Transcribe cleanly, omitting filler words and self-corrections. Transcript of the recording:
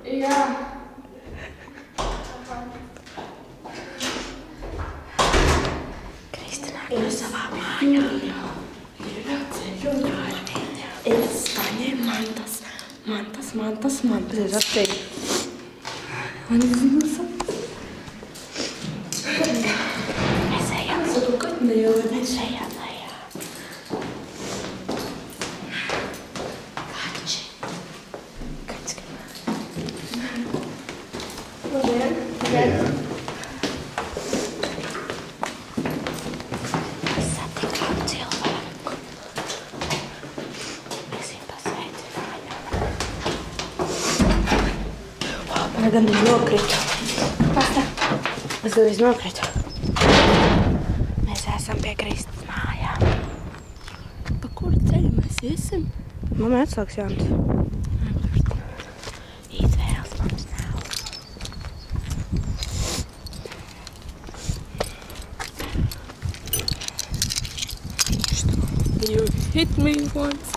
Jā. Kristina ir savā mājā. Es paņēmu mantas. Es apsteigtu. Man ir zināms. Mēs ejam. Mēs ejam lejā. Kači. Labdien. Mēs satikām cilvēku. Mēs viņu pasveicinājām. Man gandrīz nokrita. Es gandrīz nokritu. Mēs esam pie Kristas mājām. Pa kuru ceļu mēs iesim? Mamma atslēgs jaunas. Izvēles mums nav. You hit me once.